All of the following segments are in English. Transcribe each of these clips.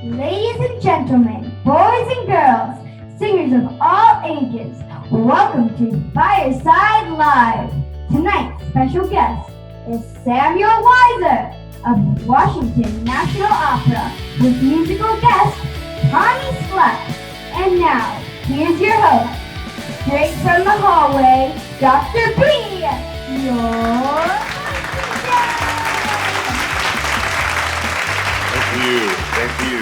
Ladies and gentlemen, boys and girls, singers of all ages, welcome to Fireside Live. Tonight's special guest is Samuel Weiser of Washington National Opera with musical guest Tommy Sklut. And now, here's your host, straight from the hallway, Dr. B, your Thank you.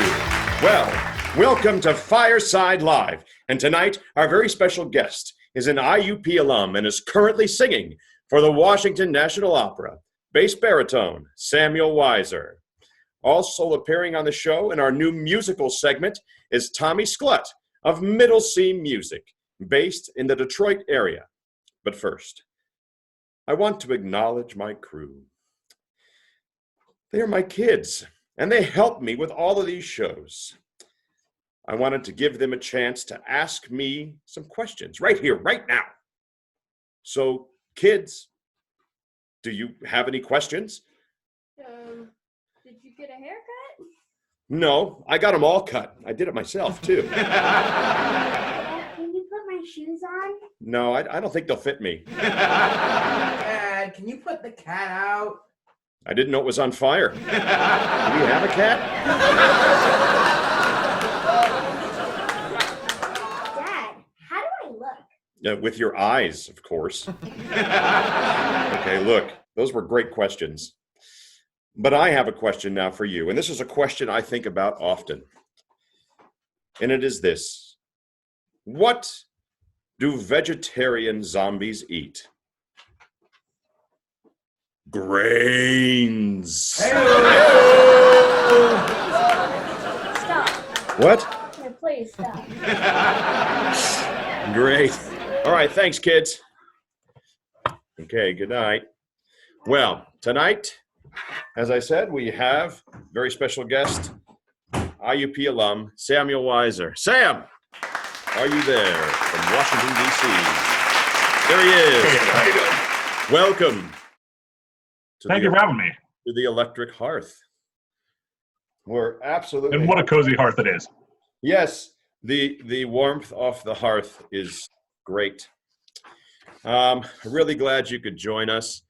Well, welcome to Fireside Live. And tonight, our very special guest is an IUP alum and is currently singing for the Washington National Opera, bass baritone Samuel Weiser. Also appearing on the show in our new musical segment is Tommy Sklut of Middle C Music, based in the Detroit area. But first, I want to acknowledge my crew. They are my kids, and they help me with all of these shows. I wanted to give them a chance to ask me some questions right here, right now. So, kids, do you have any questions? Did you get a haircut? No, I got them all cut. I did it myself, too. Can you put my shoes on? No, I don't think they'll fit me. Dad, can you put the cat out? I didn't know it was on fire. Do we have a cat? Dad, how do I look? With your eyes, of course. Okay, look, those were great questions. But I have a question now for you, and this is a question I think about often. And it is this: what do vegetarian zombies eat? Grains. Stop. What? No, please stop. Great. All right, thanks, kids. Okay, good night. Well, tonight, as I said, we have very special guest, IUP alum Samuel Weiser. Sam, are you there from Washington, D.C.? There he is. Hey, how you doing? Welcome. Thank you for having me. To the electric hearth. We're absolutely. And what a cozy hearth it is. Yes, the warmth off the hearth is great. Really glad you could join us,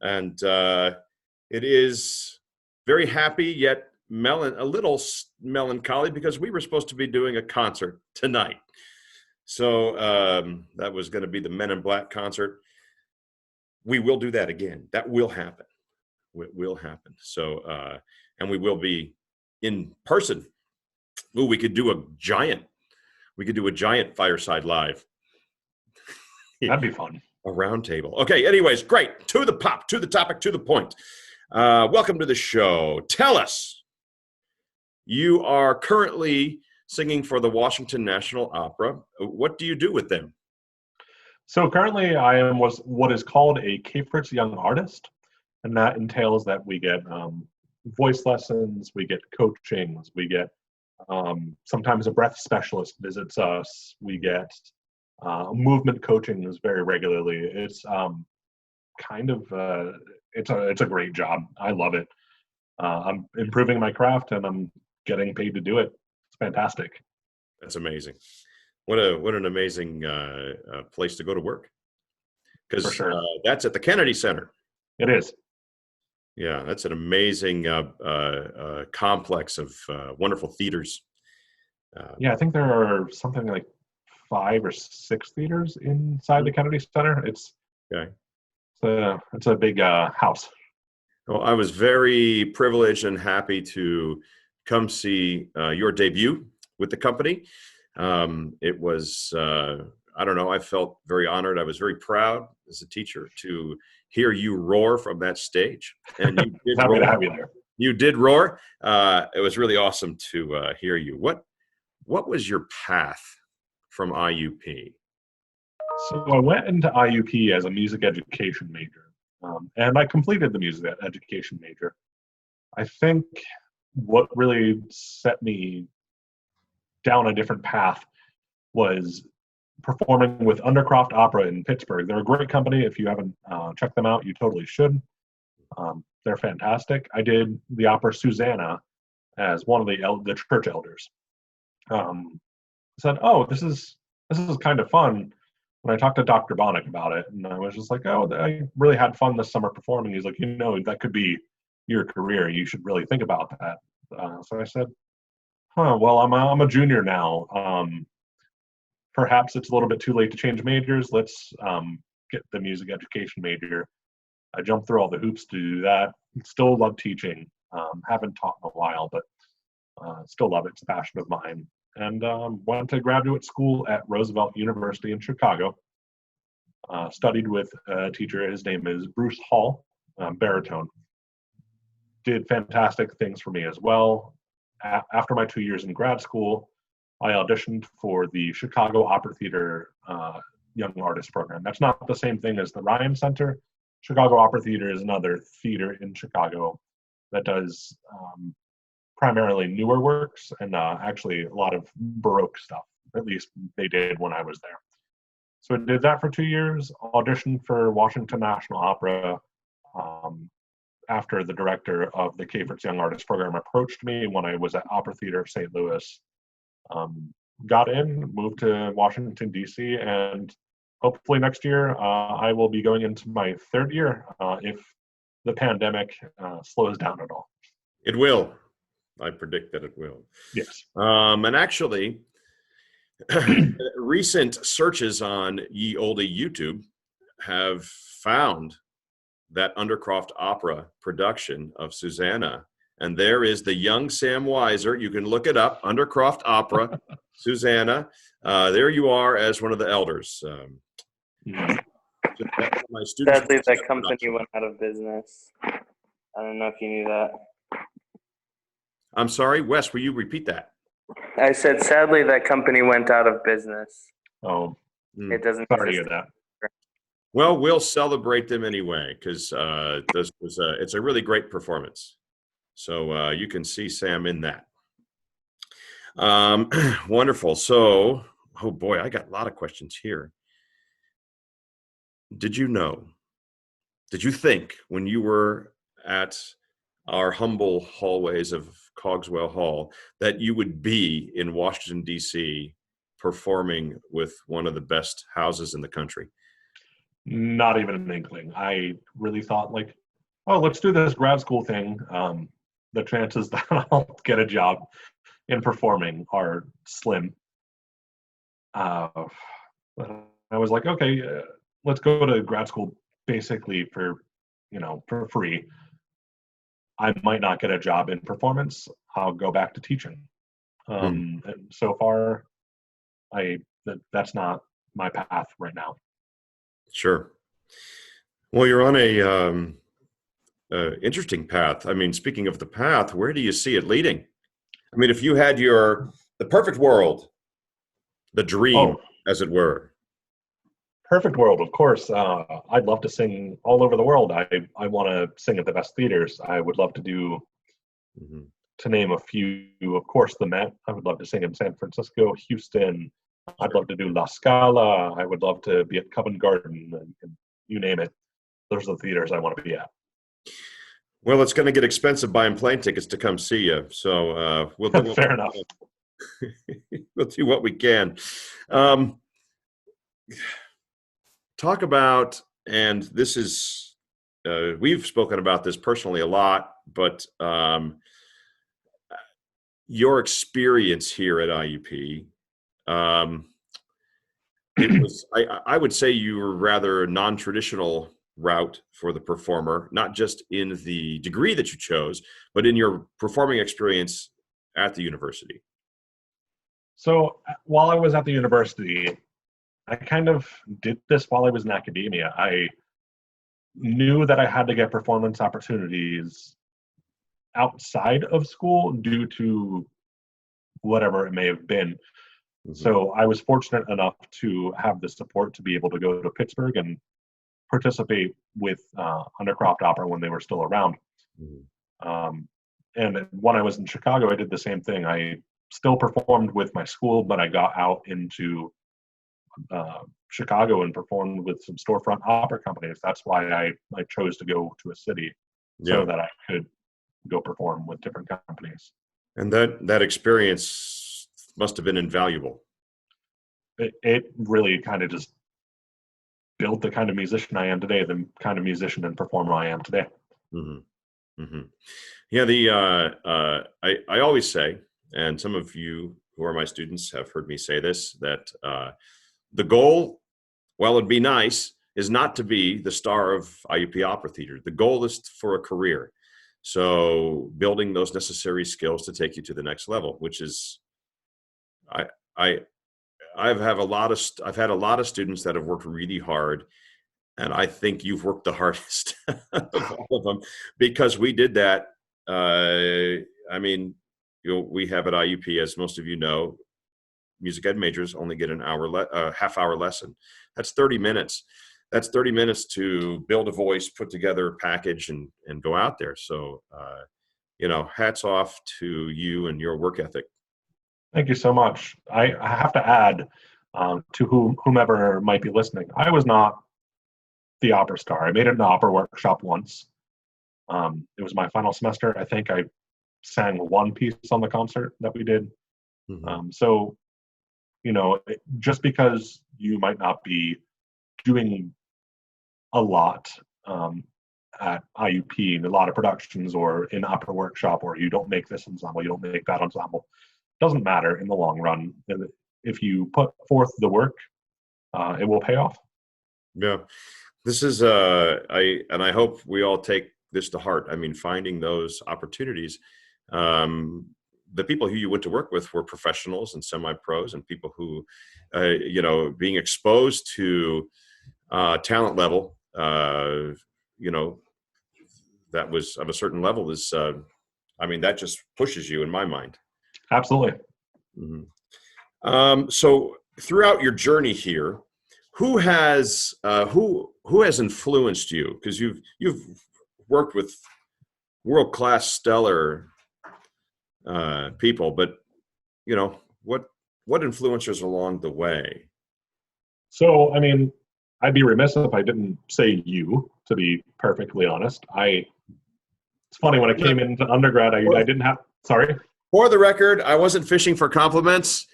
and it is very happy yet a little melancholy because we were supposed to be doing a concert tonight. So that was going to be the Men in Black concert. We will do that again. That will happen. It will happen. So, and we will be in person. Ooh, we could do a giant Fireside Live. That'd be fun. A round table. Okay, anyways, great. To the topic, to the point. Welcome to the show. Tell us, you are currently singing for the Washington National Opera. What do you do with them? So currently I am what is called a K-Fritz Young Artist, and that entails that we get voice lessons, we get coachings, we get sometimes a breath specialist visits us, we get movement coaching very regularly. It's it's a great job. I love it. I'm improving my craft and I'm getting paid to do it. It's fantastic. That's amazing. What an amazing place to go to work. Because sure. That's at the Kennedy Center. It is. Yeah, that's an amazing complex of wonderful theaters. Yeah, I think there are something like 5 or 6 theaters inside the Kennedy Center. It's a big house. Well, I was very privileged and happy to come see your debut with the company. It was, I don't know, I felt very honored. I was very proud as a teacher to hear you roar from that stage. And you did Happy roar. to have you there. You did roar. It was really awesome to hear you. What was your path from IUP? So I went into IUP as a music education major, and I completed the music education major. I think what really set me down a different path was performing with Undercroft Opera in Pittsburgh. They're a great company. If you haven't checked them out, you totally should. They're fantastic. I did the opera Susanna as one of the church elders. Said, "Oh, this is kind of fun." When I talked to Dr. Bonnick about it, and I was just like, "Oh, I really had fun this summer performing." He's like, "That could be your career. You should really think about that." So I said, "Huh? Well, I'm a junior now. Perhaps it's a little bit too late to change majors. Let's get the music education major." I jumped through all the hoops to do that. Still love teaching. Haven't taught in a while, but still love it. It's a passion of mine. And went to graduate school at Roosevelt University in Chicago. Studied with a teacher. His name is Bruce Hall, baritone. Did fantastic things for me as well. After my 2 years in grad school, I auditioned for the Chicago Opera Theater Young Artist Program. That's not the same thing as the Ryan Center. Chicago Opera Theater is another theater in Chicago that does primarily newer works and actually a lot of Baroque stuff. At least they did when I was there. So I did that for 2 years, auditioned for Washington National Opera after the director of the Cafert's Young Artist Program approached me when I was at Opera Theater of St. Louis. Got in, moved to Washington, D.C., and hopefully next year I will be going into my third year if the pandemic slows down at all. It will. I predict that it will. Yes. And actually, recent searches on ye olde YouTube have found that Undercroft Opera production of Susanna. And there is the young Sam Weiser. You can look it up, Undercroft Opera, Susanna. There you are as one of the elders. Sadly, that company went out of business. I don't know if you knew that. I'm sorry, Wes, will you repeat that? I said, sadly, that company went out of business. Oh, It doesn't sorry to hear exist. that. Well, we'll celebrate them anyway because it's a really great performance. So you can see Sam in that. Wonderful. So, oh boy, I got a lot of questions here. Did you think when you were at our humble hallways of Cogswell Hall that you would be in Washington, D.C. performing with one of the best houses in the country? Not even an inkling. I really thought let's do this grad school thing. The chances that I'll get a job in performing are slim. I was like, okay, let's go to grad school basically for free. I might not get a job in performance. I'll go back to teaching. And so far, that's not my path right now. Sure. Well, you're on a interesting path. I mean, speaking of the path, where do you see it leading? I mean, if you had the perfect world, the dream, as it were. Perfect world, of course. I'd love to sing all over the world. I want to sing at the best theaters. I would love to do, to name a few, of course, the Met. I would love to sing in San Francisco, Houston. I'd love to do La Scala. I would love to be at Covent Garden, and you name it. Those are the theaters I want to be at. Well, it's going to get expensive buying plane tickets to come see you. So we'll do Fair enough. We'll do what we can. Talk about, and this is, we've spoken about this personally a lot, but your experience here at IUP, it was, I would say you were rather non-traditional route for the performer, not just in the degree that you chose, but in your performing experience at the university. So while I was at the university, I kind of did this while I was in academia. I knew that I had to get performance opportunities outside of school due to whatever it may have been. So I was fortunate enough to have the support to be able to go to Pittsburgh and participate with Undercroft Opera when they were still around. And when I was in Chicago, I did the same thing. I still performed with my school, but I got out into Chicago and performed with some storefront opera companies. That's why I chose to go to a city so that I could go perform with different companies. And that experience must have been invaluable. It really kind of just built the kind of musician I am today, the kind of musician and performer I am today. Mm-hmm. Mm-hmm. Yeah, I always say, and some of you who are my students have heard me say this, that the goal, well, it'd be nice, is not to be the star of IUP Opera Theater. The goal is for a career. So building those necessary skills to take you to the next level, which is, I've had a lot of students that have worked really hard, and I think you've worked the hardest of all of them, because we did that. I mean, we have at IUP, as most of you know, music ed majors only get an half-hour lesson. That's 30 minutes. That's 30 minutes to build a voice, put together a package, and go out there. So, hats off to you and your work ethic. Thank you so much. I have to add to whomever might be listening, I was not the opera star. I made it in an opera workshop once. It was my final semester. I think I sang one piece on the concert that we did. Mm-hmm. So, just because you might not be doing a lot at IUP, a lot of productions, or in opera workshop, or you don't make this ensemble, you don't make that ensemble, doesn't matter in the long run. If you put forth the work, it will pay off. Yeah, this is I hope we all take this to heart. I mean, finding those opportunities. The people who you went to work with were professionals and semi-pros, and people who, being exposed to talent level, that was of a certain level is, that just pushes you in my mind. Absolutely. Mm-hmm. So throughout your journey here, who has influenced you? Because you've worked with world-class, stellar people, but what influencers along the way? So, I'd be remiss if I didn't say you, to be perfectly honest. It's funny, when I came into undergrad, I didn't have, sorry? For the record, I wasn't fishing for compliments,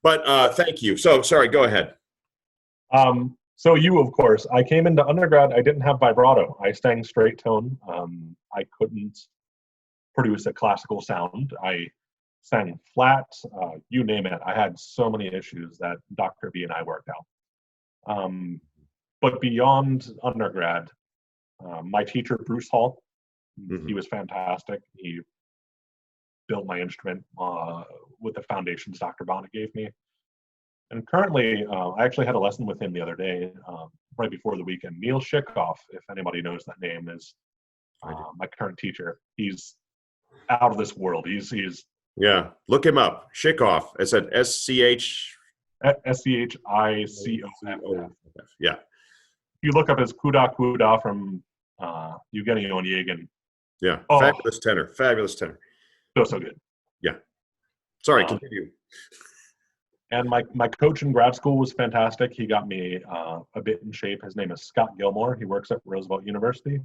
but thank you. So, sorry, go ahead. So you, of course, I came into undergrad, I didn't have vibrato. I sang straight tone. I couldn't produce a classical sound. I sang flat, you name it. I had so many issues that Dr. B and I worked out. But beyond undergrad, my teacher, Bruce Hall, Mm-hmm. he was fantastic. He built my instrument with the foundations Dr. Bonnet gave me. And currently, I actually had a lesson with him the other day, right before the weekend. Neil Shikoff, if anybody knows that name, is my current teacher. He's out of this world. He's Yeah, look him up. Shikoff. I said S-C-H... S-C-H-I-C-O-F. Yeah. You look up his Kuda Kuda from Evgeny Onegin. Yeah, Oh, fabulous tenor. So good. Yeah. Sorry, continue. And my coach in grad school was fantastic. He got me a bit in shape. His name is Scott Gilmore. He works at Roosevelt University.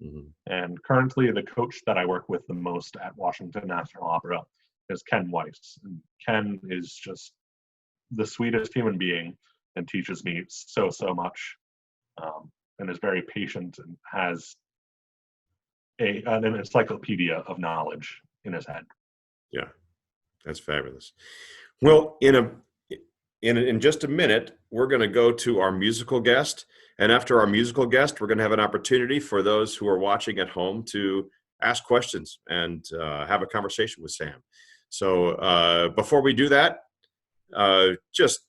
Mm-hmm. And currently the coach that I work with the most at Washington National Opera is Ken Weiss. And Ken is just the sweetest human being and teaches me so much, and is very patient and has an encyclopedia of knowledge in his head. Yeah, that's fabulous. Well, in just a minute, we're going to go to our musical guest. And after our musical guest, we're going to have an opportunity for those who are watching at home to ask questions and have a conversation with Sam. So before we do that, just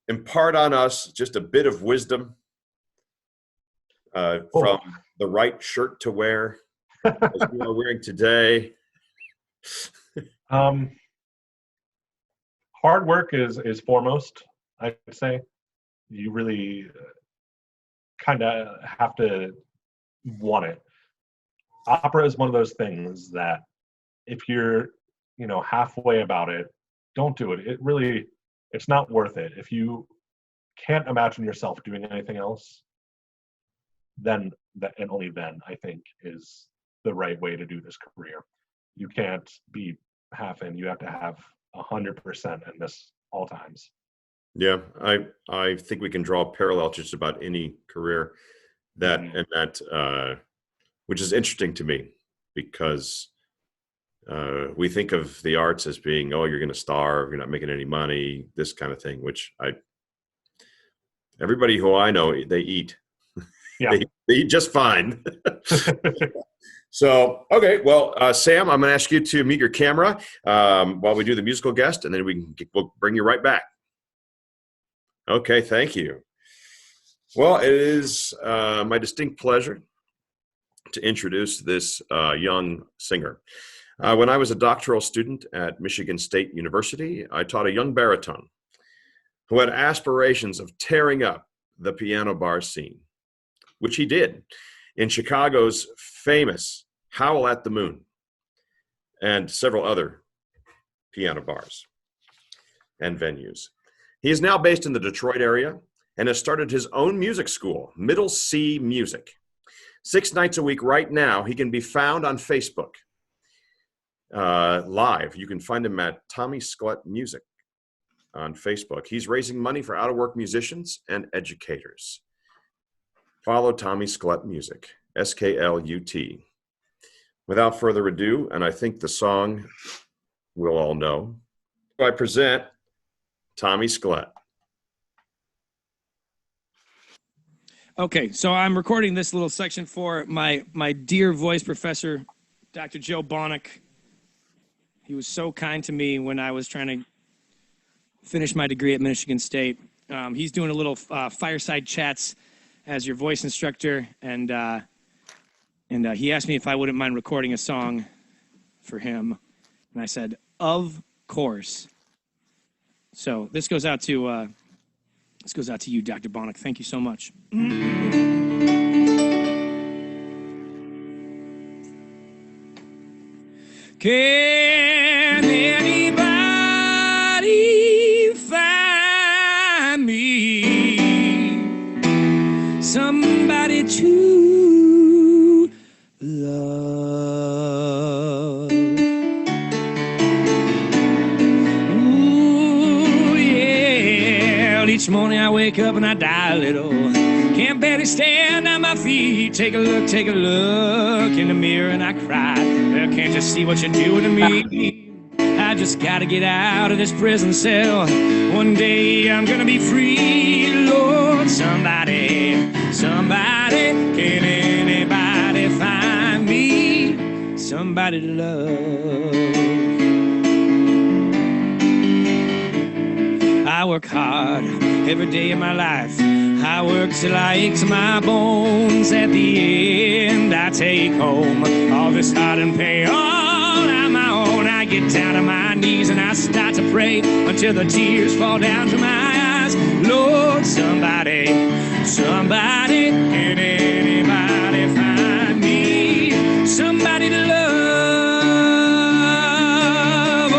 impart on us just a bit of wisdom from the right shirt to wear, as we are wearing today. Hard work is foremost, I'd say. You really kind of have to want it. Opera is one of those things that if you're, halfway about it, don't do it. It's not worth it. If you can't imagine yourself doing anything else, then and only then, I think, is the right way to do this career. you can't be half in. You have to have 100% in this all times. Yeah, I think we can draw a parallel to just about any career that and that, which is interesting to me because we think of the arts as being, oh, you're going to starve, you're not making any money, this kind of thing. Which everybody who I know, they eat. Yeah, they eat just fine. So, okay, well, Sam, I'm going to ask you to mute your camera while we do the musical guest, and then we'll bring you right back. Okay, thank you. Well, it is my distinct pleasure to introduce this young singer. When I was a doctoral student at Michigan State University, I taught a young baritone who had aspirations of tearing up the piano bar scene, which he did in Chicago's famous Howl at the Moon and several other piano bars and venues. He is now based in the Detroit area and has started his own music school, Middle C Music. 6 nights a week right now, he can be found on Facebook live. You can find him at Tommy Sklut Music on Facebook. He's raising money for out-of-work musicians and educators. Follow Tommy Sklut Music, S-K-L-U-T. Without further ado, and I think the song we'll all know, I present Tommy Sklut. Okay, so I'm recording this little section for my dear voice professor, Dr. Joe Bonnick. He was so kind to me when I was trying to finish my degree at Michigan State. He's doing a little fireside chats as your voice instructor, and he asked me if I wouldn't mind recording a song for him, and I said, of course. So this goes out to you, Dr. Bonnick. Thank you so much. Can anybody find me somebody to love? Ooh, yeah. Each morning I wake up and I die a little. Can't barely stand on my feet. Take a look in the mirror and I cry. Well, can't you see what you're doing to me? I just gotta get out of this prison cell. One day I'm gonna be free. Lord, somebody, can anybody find me somebody to love? I work hard every day of my life. I work till I ache to my bones. At the end, I take home all this heart and pain. All on my own, I get down on my knees and I start to pray until the tears fall down to my eyes. Lord, somebody, can anybody find me somebody to love? Oh,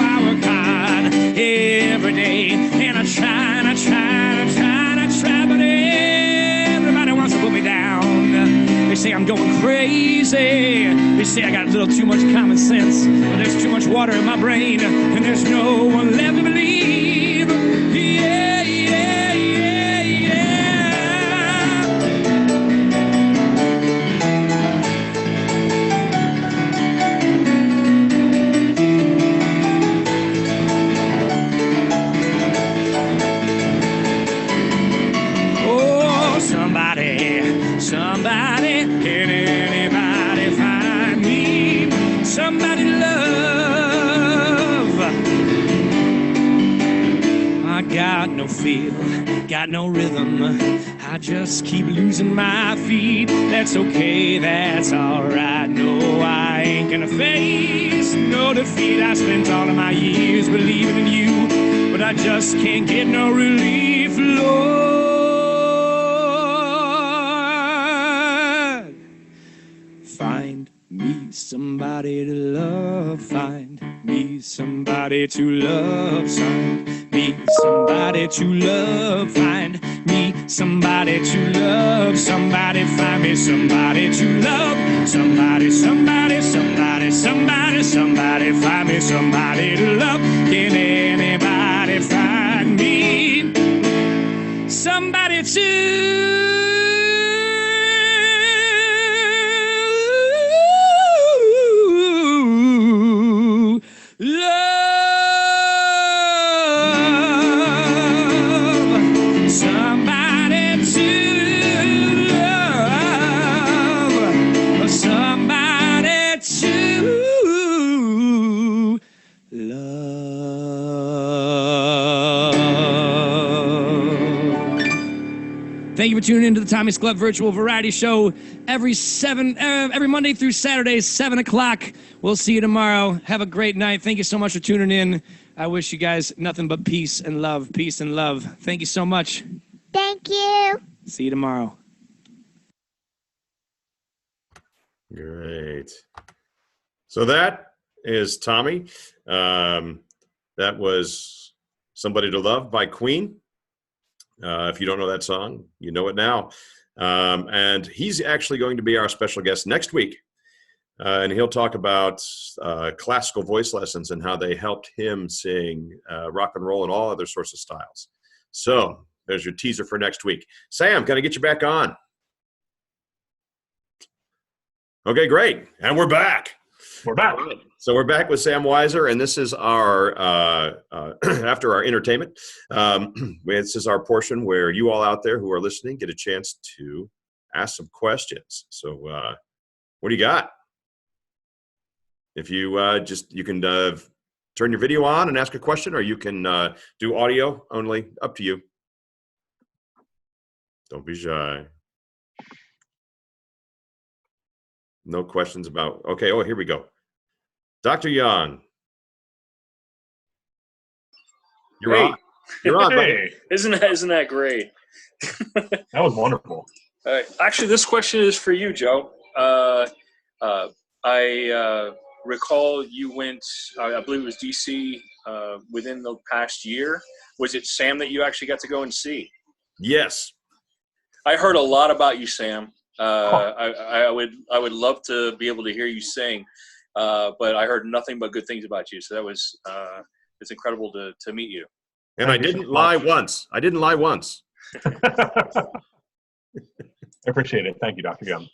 I work hard every day and I try, but everybody wants to put me down. They say I'm going crazy. They say I got a little too much common sense. But there's too much water in my brain, and there's no one left to believe. Yeah, yeah, yeah, yeah. Oh, somebody, can anybody find me somebody to love? I got no feel, got no rhythm. I just keep losing my feet. That's okay, that's alright. No, I ain't gonna face no defeat. I spent all of my years believing in you, but I just can't get no relief, Lord. Find me somebody to love. Find me somebody to love. Find me somebody to love. Find me somebody to love. Somebody find me somebody to love. Somebody, somebody, somebody, somebody, somebody find me somebody to love. Can anybody find me somebody to love? Somebody to love. Somebody to love. Thank you for tuning into the Tommy Sklut Virtual Variety Show every Monday through Saturday, 7 o'clock. We'll see you tomorrow. Have a great night. Thank you so much for tuning in. I wish you guys nothing but peace and love. Peace and love. Thank you so much. Thank you. See you tomorrow. Great. So that is Tommy. That was Somebody to Love by Queen. If you don't know that song, you know it now. And he's actually going to be our special guest next week. And he'll talk about classical voice lessons and how they helped him sing rock and roll and all other sorts of styles. So there's your teaser for next week. Sam, can I get you back on? Okay, great. And we're back. We're back. Right. So we're back with Sam Weiser, and this is our, after our entertainment, this is our portion where you all out there who are listening get a chance to ask some questions. So what do you got? If you you can turn your video on and ask a question, or you can do audio only, up to you. Don't be shy. No questions about, okay, oh, here we go. Dr. Young. You're Hey. on. You're on, buddy. Hey, Isn't that great? that was wonderful. Actually, this question is for you, Joe. I recall you went, I believe it was DC, within the past year. Was it Sam that you actually got to go and see? Yes. I heard a lot about you, Sam. I would love to be able to hear you sing, but I heard nothing but good things about you. So that was it's incredible to meet you. And I didn't lie once. I didn't lie once. I appreciate it. Thank you, Dr. Young.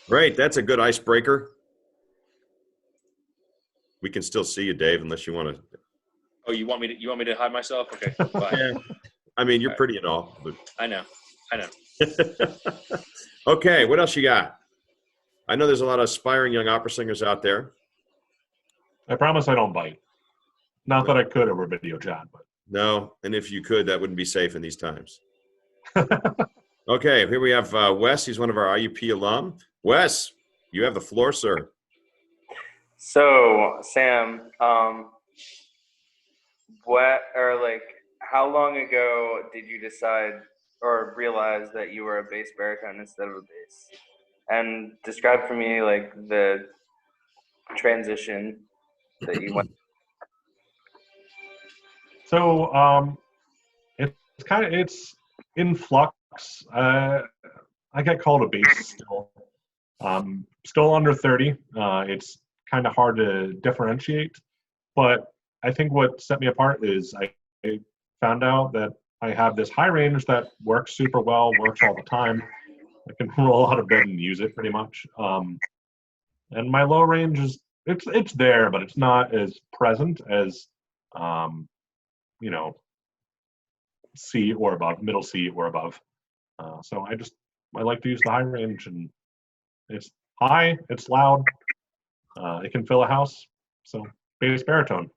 Great. That's a good icebreaker. We can still see you, Dave, unless you want to. Oh, you want me to hide myself? Okay, fine. Yeah. I mean, you're pretty and all. But... I know. Okay, what else you got? I know there's a lot of aspiring young opera singers out there. I promise I don't bite. Not that I could over video chat, but No, and if you could, that wouldn't be safe in these times. Okay, here we have Wes. He's one of our IUP alum. Wes, you have the floor, sir. So, Sam, how long ago did you decide or realize that you were a bass baritone instead of a bass? And describe for me like the transition that you went. so it's in flux. I get called a bass still. Still under 30. It's kind of hard to differentiate, but I think what set me apart is I found out that I have this high range that works super well, works all the time. I can roll out of bed and use it pretty much. And my low range is it's there, but it's not as present as C or above, middle C or above. So I like to use the high range, and it's high, it's loud, it can fill a house. So bass baritone.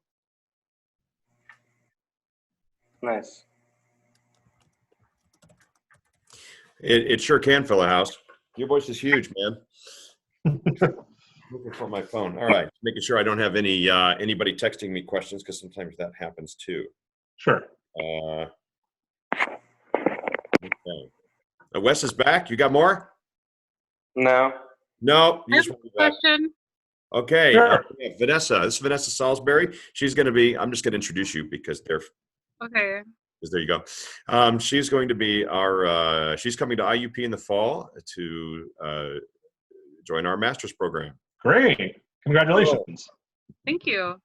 Nice. It sure can fill a house. Your voice is huge, man. Looking for my phone. All right, making sure I don't have anybody texting me questions, because sometimes that happens too. Sure. Okay. Wes is back. You got more? No. No. You I just have want a to be back. question. Okay. Sure. Yeah, Vanessa. This is Vanessa Salisbury. She's going to be. I'm just going to introduce you because they're. Okay. There you go. She's going to be our. She's coming to IUP in the fall to join our master's program. Great. Congratulations. Thank you.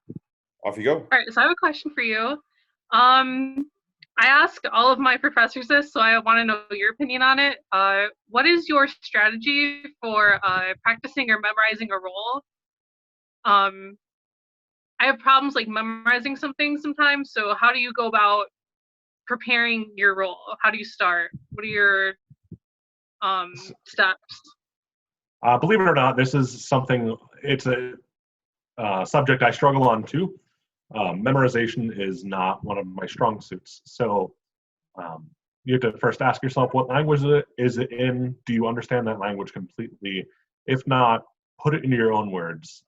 Off you go. All right, so I have a question for you. I asked all of my professors this, so I want to know your opinion on it. What is your strategy for practicing or memorizing a role? I have problems like memorizing something sometimes, so how do you go about preparing your role? How do you start? What are your steps? Believe it or not, this is something, it's a subject I struggle on too. Memorization is not one of my strong suits. So you have to first ask yourself, what language is it in? Do you understand that language completely? If not, put it into your own words,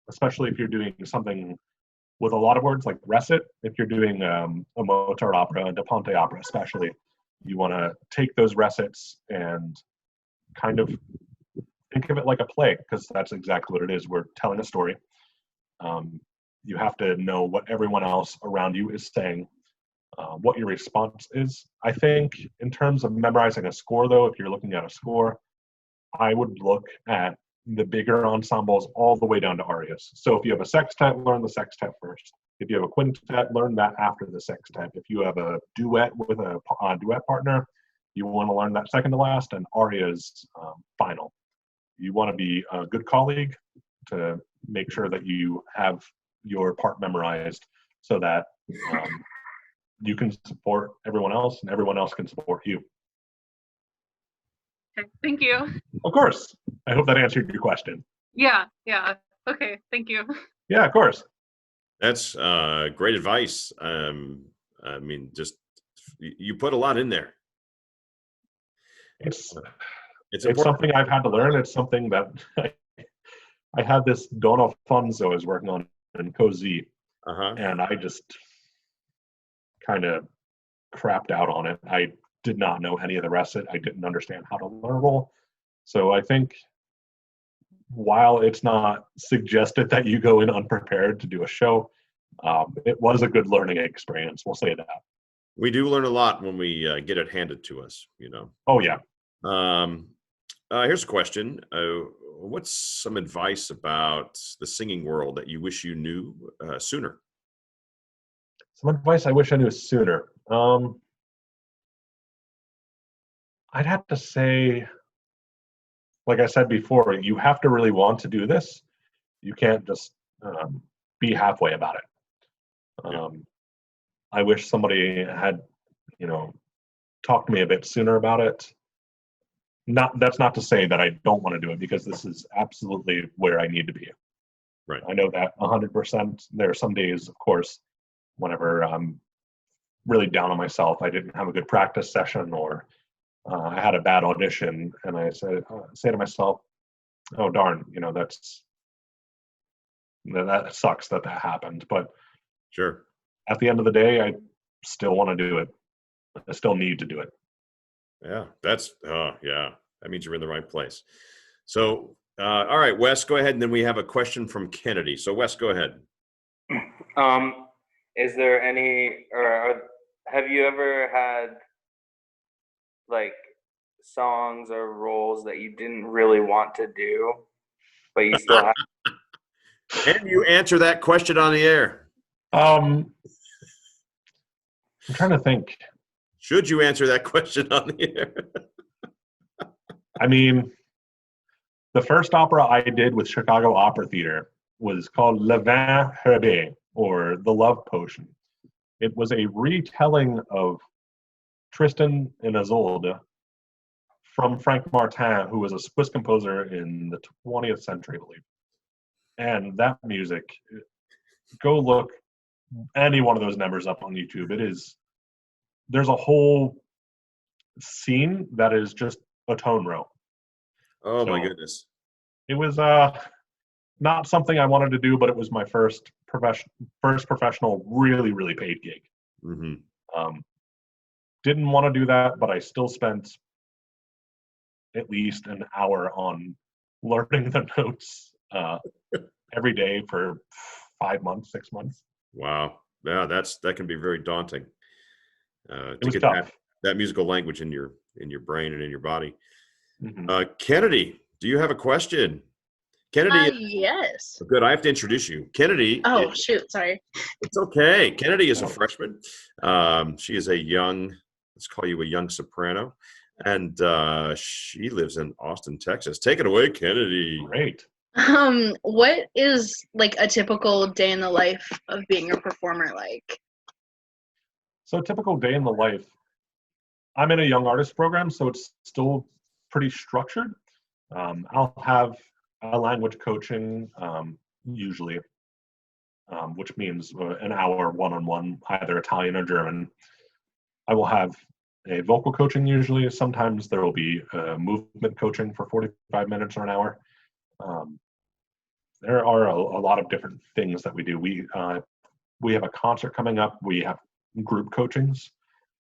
especially if you're doing something with a lot of words like recit. If you're doing a Mozart opera, a Da Ponte opera especially, you want to take those recits and kind of think of it like a play, because that's exactly what it is. We're telling a story. You have to know what everyone else around you is saying, what your response is. I think in terms of memorizing a score, though, if you're looking at a score, I would look at the bigger ensembles all the way down to arias. So if you have a sextet, learn the sextet first. If you have a quintet, learn that after the sextet. If you have a duet with a duet partner, you want to learn that second to last, and arias final. You want to be a good colleague to make sure that you have your part memorized so that you can support everyone else and everyone else can support you. Okay, thank you. Of course. I hope that answered your question. Yeah. Okay, thank you. Yeah, of course. That's great advice. I mean, just you put a lot in there. It's important. something I've had to learn. It's something that I had this Don Alfonso I was working on in Cozy, and I just kind of crapped out on it. I did not know any of the rest of it. I didn't understand how to learn a role. So I think while it's not suggested that you go in unprepared to do a show, it was a good learning experience. We'll say that. We do learn a lot when we get it handed to us, you know. Oh, yeah. Here's a question. What's some advice about the singing world that you wish you knew sooner? Some advice I wish I knew sooner. I'd have to say, like I said before, you have to really want to do this. You can't just be halfway about it. I wish somebody had, talked to me a bit sooner about it. That's not to say that I don't want to do it, because this is absolutely where I need to be. Right. I know that 100%. There are some days, of course, whenever I'm really down on myself, I didn't have a good practice session, or I had a bad audition, and I say to myself, "Oh darn, that sucks that happened." But sure, at the end of the day, I still want to do it. I still need to do it. Yeah, that means you're in the right place. So, all right, Wes, go ahead, and then we have a question from Kennedy. So, Wes, go ahead. Is there any, or have you ever had like songs or roles that you didn't really want to do, but you still have? Can you answer that question on the air? I'm trying to think. Should you answer that question on the air? I mean, the first opera I did with Chicago Opera Theater was called Le Vin Herbé, or The Love Potion. It was a retelling of Tristan and Isolde from Frank Martin, who was a Swiss composer in the 20th century, I believe. And that music, go look any one of those numbers up on YouTube. There's a whole scene that is just a tone row. Oh, my goodness. It was not something I wanted to do, but it was my first professional, really, really paid gig. Mm-hmm. Didn't want to do that, but I still spent at least an hour on learning the notes every day for 5 months, 6 months. Wow. Yeah, that can be very daunting. It to was get tough. that musical language in your brain and in your body. Mm-hmm. Kennedy, do you have a question? Kennedy, Yes. good. I have to introduce you. Kennedy. Oh, shoot. Sorry. It's okay. Kennedy is a freshman. She is a young, let's call you a young soprano, and she lives in Austin, Texas. Take it away, Kennedy. Great. What is like a typical day in the life of being a performer like? So a typical day in the life, I'm in a young artist program, so it's still pretty structured. I'll have a language coaching usually, which means an hour one-on-one, either Italian or German. I will have a vocal coaching usually. Sometimes there will be movement coaching for 45 minutes or an hour. There are a lot of different things that we do. We have a concert coming up. We have group coachings.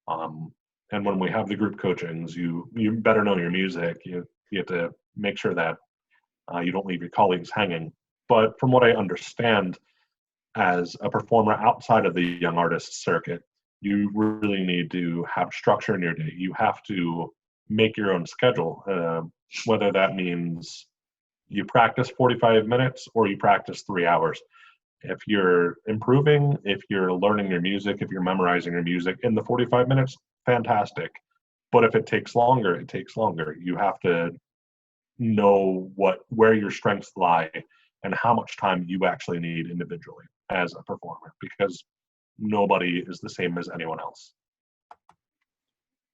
And when we have the group coachings, you better know your music. You have to make sure that you don't leave your colleagues hanging. But from what I understand, as a performer outside of the young artist circuit, you really need to have structure in your day. You have to make your own schedule, whether that means you practice 45 minutes or you practice 3 hours. If you're improving, if you're learning your music, if you're memorizing your music in the 45 minutes, fantastic. But if it takes longer, it takes longer. You have to know where your strengths lie and how much time you actually need individually as a performer, because nobody is the same as anyone else.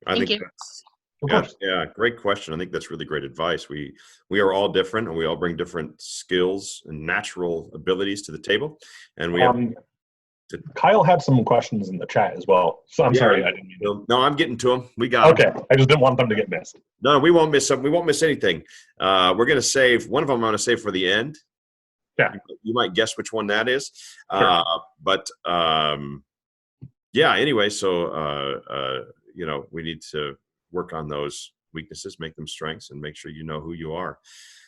I Thank think you. that's Of course. yeah, great question. I think that's really great advice. We are all different, and we all bring different skills and natural abilities to the table. And we have Kyle had some questions in the chat as well. So I'm sorry, I didn't mean to. No, I'm getting to them. We got them. Okay, I just didn't want them to get missed. No, we won't miss them. We won't miss anything. We're going to save one of them. I'm going to save for the end. Yeah. You might guess which one that is. Sure. Yeah, anyway, so, we need to work on those weaknesses, make them strengths, and make sure you know who you are.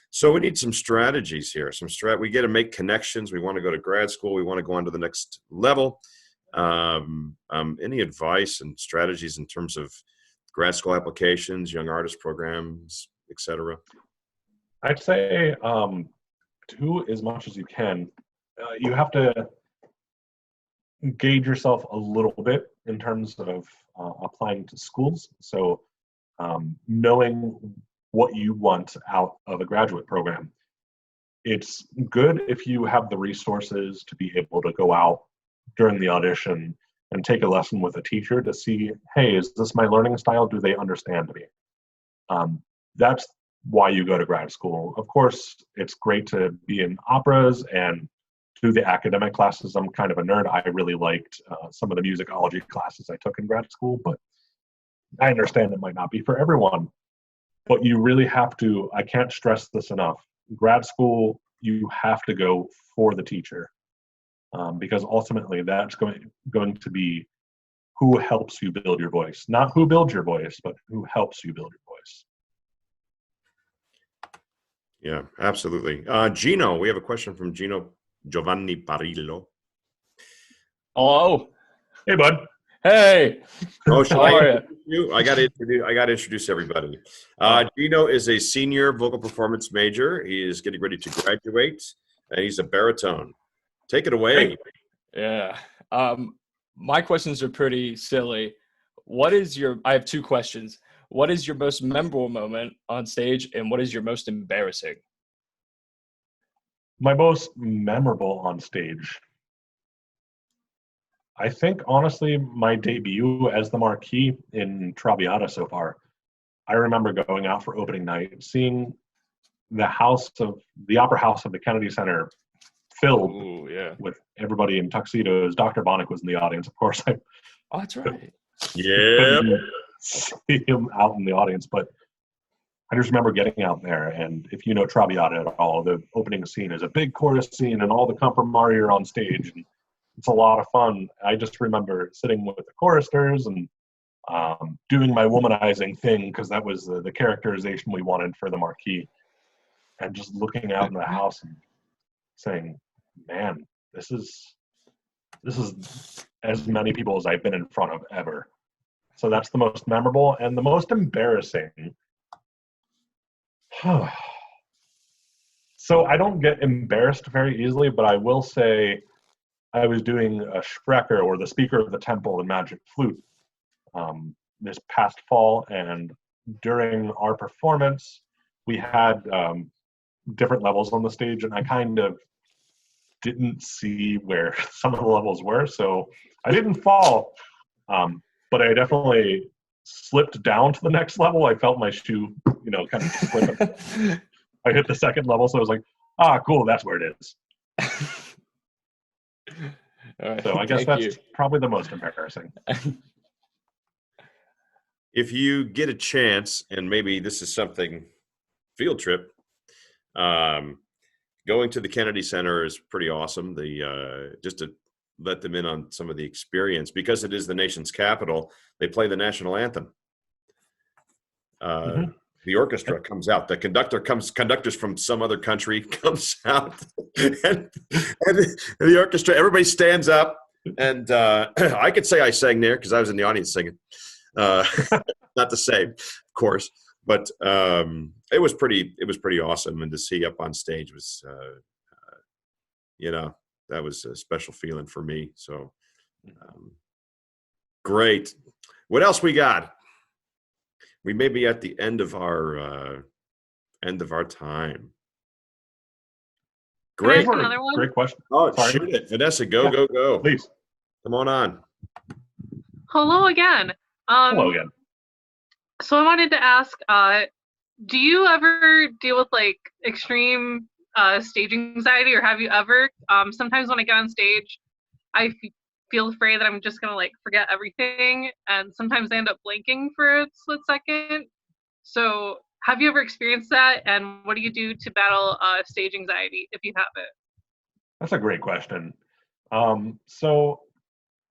So we need some strategies here. We get to make connections. We want to go to grad school. We want to go on to the next level. Any advice and strategies in terms of grad school applications, young artist programs, etc.? I'd say do as much as you can. You have to gauge yourself a little bit in terms of applying to schools. So knowing what you want out of a graduate program. It's good if you have the resources to be able to go out during the audition and take a lesson with a teacher to see, hey, is this my learning style? Do they understand me? That's why you go to grad school. Of course, it's great to be in operas and do the academic classes. I'm kind of a nerd. I really liked some of the musicology classes I took in grad school, but I understand it might not be for everyone. But you really have to, I can't stress this enough, grad school, you have to go for the teacher, because ultimately that's going to be who helps you build your voice. Not who builds your voice, but who helps you build your voice. Yeah, absolutely. Gino, we have a question from Gino Giovanni Parillo. Hello. Hey, bud. Hey. Oh, shall How I are introduce you? I got to introduce everybody. Gino is a senior vocal performance major. He is getting ready to graduate, and he's a baritone. Take it away. Yeah. My questions are pretty silly. I have two questions. What is your most memorable moment on stage, and what is your most embarrassing? My most memorable on stage, I think, honestly, my debut as the Marquis in Traviata so far. I remember going out for opening night, seeing the Opera House of the Kennedy Center filled with everybody in tuxedos. Dr. Bonnick was in the audience, of course. Oh, that's right. Yeah. See him out in the audience, but I just remember getting out there, and if you know Traviata at all, the opening scene is a big chorus scene, and all the compromario are on stage, and it's a lot of fun. I just remember sitting with the choristers and doing my womanizing thing, because that was the characterization we wanted for the Marquis, and just looking out in the house and saying, man, this is as many people as I've been in front of ever. So that's the most memorable. And the most embarrassing. So I don't get embarrassed very easily, but I will say I was doing a Sprecher, or the Speaker of the Temple in Magic Flute, this past fall, and during our performance, we had different levels on the stage, and I kind of didn't see where some of the levels were, so I didn't fall, but I definitely slipped down to the next level. I felt my shoe, kind of slip. I hit the second level, so I was like, cool, that's where it is. All right, so I guess that's probably the most embarrassing. If you get a chance, and maybe this is something field trip, going to the Kennedy Center is pretty awesome. Just to let them in on some of the experience, because it is the nation's capital, they play the national anthem. The orchestra comes out. The conductors from some other country comes out, and the orchestra, everybody stands up. And I could say I sang there because I was in the audience singing. Not the same, of course, but it was pretty awesome. And to see up on stage was, that was a special feeling for me. So great. What else we got? We may be at the end of our time. Great. Can I ask another one? Great question. Oh, shoot it, Vanessa! Go! Please, come on. Hello again. Hello again. So I wanted to ask, do you ever deal with like extreme stage anxiety, or have you ever? Sometimes when I get on stage, I feel afraid that I'm just gonna like forget everything, and sometimes I end up blanking for a split second. So have you ever experienced that, and what do you do to battle stage anxiety if you have it? That's a great question. So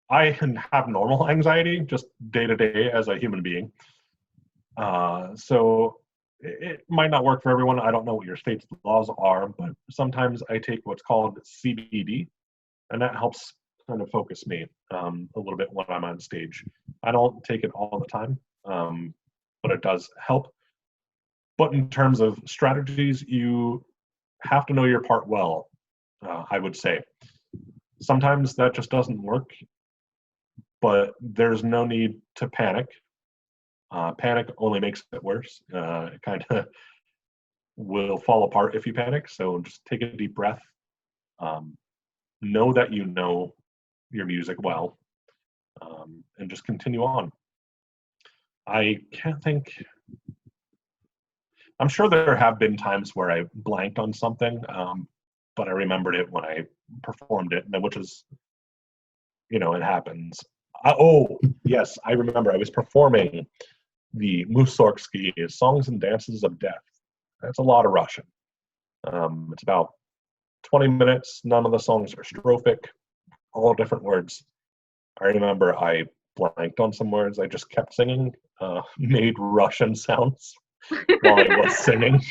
I have normal anxiety just day to day as a human being. So it might not work for everyone. I don't know what your state's laws are, but sometimes I take what's called CBD, and that helps kind of focus me a little bit when I'm on stage. I don't take it all the time, but it does help. But in terms of strategies, you have to know your part well, I would say. Sometimes that just doesn't work, but there's no need to panic. Panic only makes it worse. It kind of will fall apart if you panic. So just take a deep breath. Know that you know your music well, and just continue on. I can't think. I'm sure there have been times where I blanked on something, but I remembered it when I performed it, which is, it happens. Oh, yes, I remember. I was performing the Mussorgsky Songs and Dances of Death. That's a lot of Russian. It's about 20 minutes. None of the songs are strophic, all different words. I remember I blanked on some words. I just kept singing, made Russian sounds while I was singing.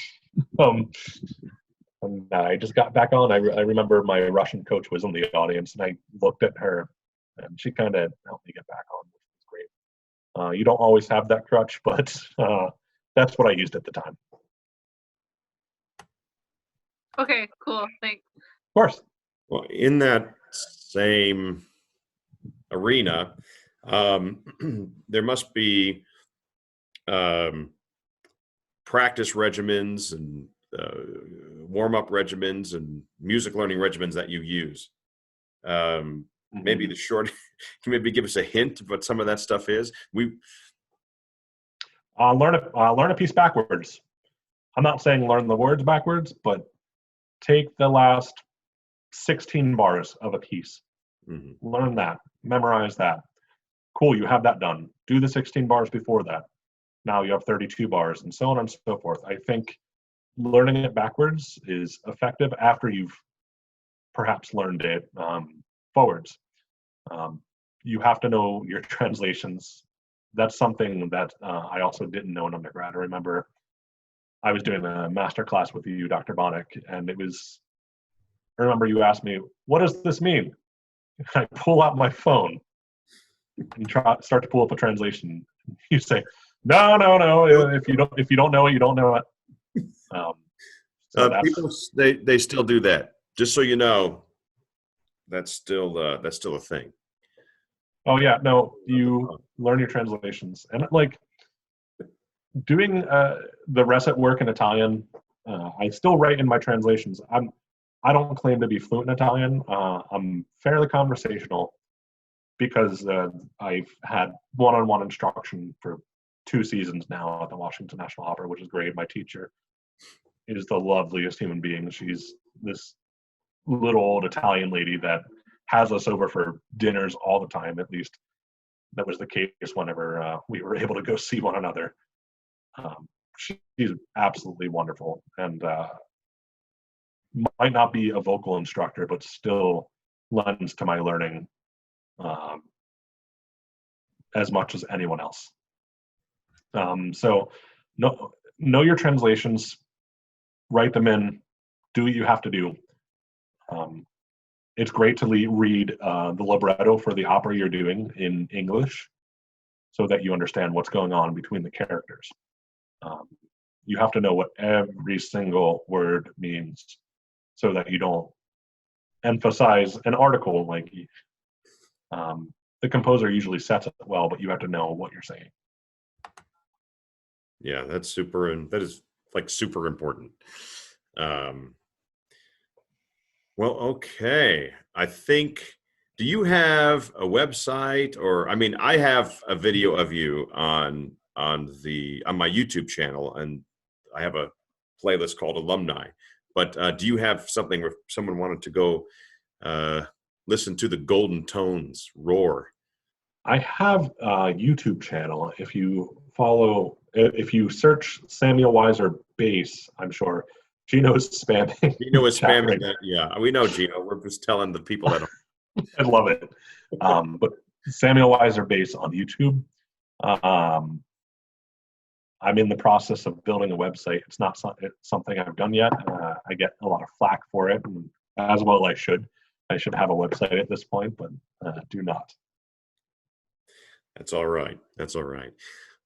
And I just got back on. I remember my Russian coach was in the audience, and I looked at her, and she kind of helped me get back on, which was great. You don't always have that crutch, but that's what I used at the time. Okay, cool. Thanks. Of course. Well, in that same arena, there must be practice regimens and warm-up regimens and music learning regimens that you use. Maybe the short, can you maybe give us a hint of what some of that stuff is? We learn a piece backwards. I'm not saying learn the words backwards, but take the last 16 bars of a piece. Learn that, memorize that. Cool, you have that done. Do the 16 bars before that. Now you have 32 bars, and so on and so forth. I think learning it backwards is effective after you've perhaps learned it forwards. You have to know your translations. That's something that I also didn't know in undergrad. I remember I was doing a master class with you, Dr. Bonnick, and I remember you asked me, what does this mean? And I pull out my phone, You start to pull up a translation. You say, no. If you don't know it, you don't know it. People they still do that. Just so you know, that's still a thing. Oh yeah, no. You learn your translations, and like doing the rest at work in Italian. I still write in my translations. I don't claim to be fluent in Italian. I'm fairly conversational because I've had one-on-one instruction for 2 seasons now at the Washington National Opera, which is great. My teacher is the loveliest human being. She's this little old Italian lady that has us over for dinners all the time. At least that was the case whenever we were able to go see one another. She's absolutely wonderful, and might not be a vocal instructor, but still lends to my learning as much as anyone else. So know your translations, write them in, do what you have to do. It's great to read the libretto for the opera you're doing in English so that you understand what's going on between the characters. You have to know what every single word means so that you don't emphasize an article. Like the composer usually sets it well, but you have to know what you're saying. Yeah, that is like super important. Well, okay. I think, do you have a website? Or I mean, I have a video of you on my YouTube channel, and I have a playlist called Alumni. But do you have something where someone wanted to go listen to the golden tones roar? I have a YouTube channel. If you search Samuel Weiser bass, I'm sure Gino is spamming. Gino is spamming that. Yeah, we know Gino. We're just telling the people that. I love it. But Samuel Weiser bass on YouTube. I'm in the process of building a website. It's not something I've done yet. I get a lot of flack for it, and as well I should. I should have a website at this point, but do not. That's all right. That's all right.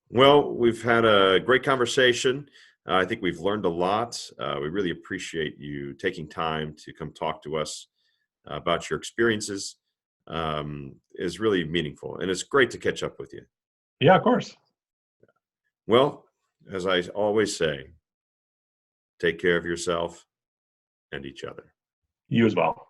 Well, we've had a great conversation. I think we've learned a lot. We really appreciate you taking time to come talk to us about your experiences. Is really meaningful, and it's great to catch up with you. Yeah, of course. Well, as I always say, take care of yourself and each other. You as well.